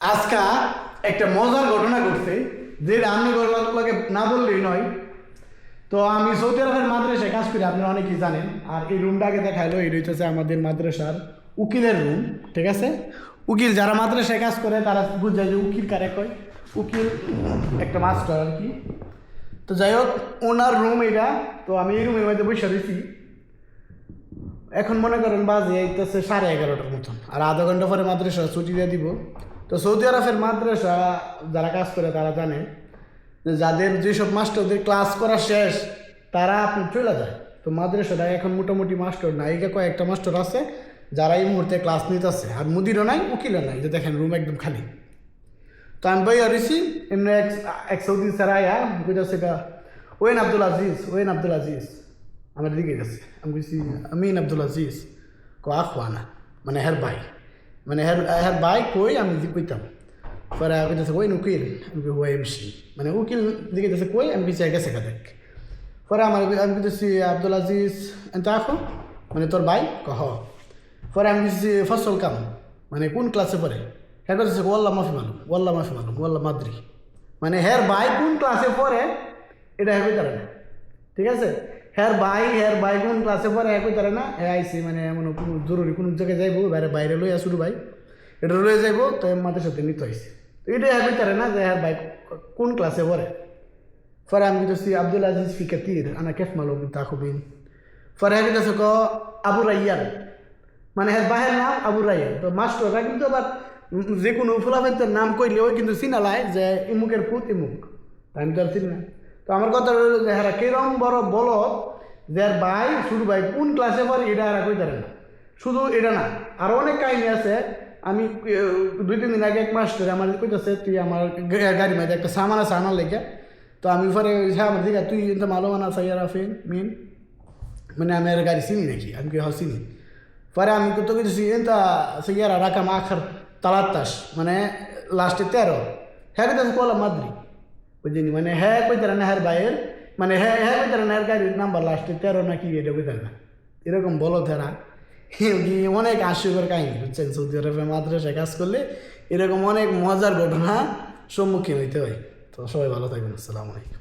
আজকা একটা মজার ঘটনা ঘটছে, যে আমি ঘটনাগুলোকে না বললেই নয়। তো আমি সৌদি আরবের মাদ্রাসায় কাজ করি, আপনারা অনেকেই জানেন। আর এই রুমটাকে দেখাইলো, এই হইতেছে আমাদের মাদ্রাসার উকিলের রুম, ঠিক আছে। উকিল যারা মাদ্রাসায় কাজ করে তারা বুঝে যে উকিল কারে কয়, উকিল একটা মাস্টার আর কি। তো যাই হোক, ওনার রুম এটা। তো আমি এই রুমের মধ্যে বসে দিছি। এখন মনে করেন বাজে এইতেছে 11:30টার মতন, আর আধা ঘন্টা পরে মাদ্রাসা ছুটি দিয়ে দিব। তো সৌদি আরবের মাদ্রাসা যারা কাজ করে তারা জানে যে যাদের যেসব মাস্টারদের ক্লাস করা শেষ তারা আপনি চলে যায়। তো মাদ্রাসাটায় এখন মোটামুটি মাস্টার নাই, কয়েকটা মাস্টার আছে যারা এই মুহূর্তে ক্লাস নিতেছে, আর মুদিরও নাই, উকিলও নাই, যে দেখেন রুম একদম খালি। তো আমি বই আরিছি এমনি এক সৌদি স্যার আয়া বুঝাচ্ছে ওয়েন আব্দুল আজিজ, ওয়েন আব্দুল আজিজ আমার দিকে গেছে। আমি বলছি আমিন আব্দুল আজিজ, আখওয়ানা মানে হের ভাই, মানে হের ভাই কই আমি কইতাম। পরে কইতেছে ওই উকিল, আমি ওই এমসি মানে উকিল দিকে গেছে কই, আমি পিছিয়ে গেছে দেখ। পরে আমি কইতেছি আব্দুল আজিজ এত আখো মানে তোর ভাই কহ। পরে আমি কইতেছি ফসল কাম মানে কোন ক্লাসে পড়ে, হ্যাঁ করতেছে ওয়াল্লা মাফি মালুম, ওয়াল্লা মাফি মালুম, ওয়াল্লা মাদ্রি, মানে হের ভাই কোন ক্লাসে পড়ে এটা হয়ে তারা না, ঠিক আছে। হ্যার ভাই কোন ক্লাসে পড়ে একই তারা না, হ্যাঁ আইসি মানে এমন কোনো জরুরি কোনো জায়গায় যাইবো, বাইরে লইয়া শুরু ভাই এটা লয়ে যাইবো, তো মাদের সাথে নিতে হয়েছে। তো এটাই একই তারা না যে হ্যার ভাই কোন ক্লাসে পড়ে। পরে আমি বলতেছি আব্দুল আজিজ ফি কাতির আনা কেফ মালুম তাকুবিন। পরে আমি কাছে আবু রাইয়ান মানে হ্যার বাহের নাম আবু রাইয়ান। তো মাস্টাররা কিন্তু আবার যে কোনো ফুলাফেন্তের নাম কইলে ওই কিন্তু চিনালায় যে ইমুকের পুত ইমুক, আমি তো আর চিনি না। তো আমার কথা রইল যে হ্যাঁ কিরম বড় বলো যে আর ভাই শুরু ভাই কোন ক্লাসে পড়ে এটা আর কই পারে না। শুধু এটা না, আরও অনেক কাহিনী আছে। আমি 2-3 দিন আগে এক মাস্টার আমার কইতেছে তুই আমার গাড়ি মাঝে একটা সামান আছে আনার লেগে। তো আমি পরে হ্যাঁ আমার দিকে তুই কিন্তু মালো মানা সাইয়ার আফিন মিন মানে আমি আর গাড়ি চিনি নাকি, আমি কি চিনি। পরে আমি তো কইতেছি এটা সাইয়ারা রাখা আখার 13 মানে লাস্টে 13, হ্যাঁ কইতেছে কোলা মাদ্রি বুঝিনি, মানে হ্যাঁ কইতারা না হ্যার ভাইয়ের মানে হ্যাঁ কইতারা না হ্যার গাড়ির নাম্বার লাস্টে 13 নাকি এটা কইতারা না, এরকম বলো তারা। অনেক হাস্যকর কাহিনী বুঝছেন, সৌদি আরবে মাদ্রাসায় কাজ করলে এরকম অনেক মজার ঘটনা সম্মুখীন হইতে হয়। তো সবাই ভালো থাকবেন, আসসালামু আলাইকুম।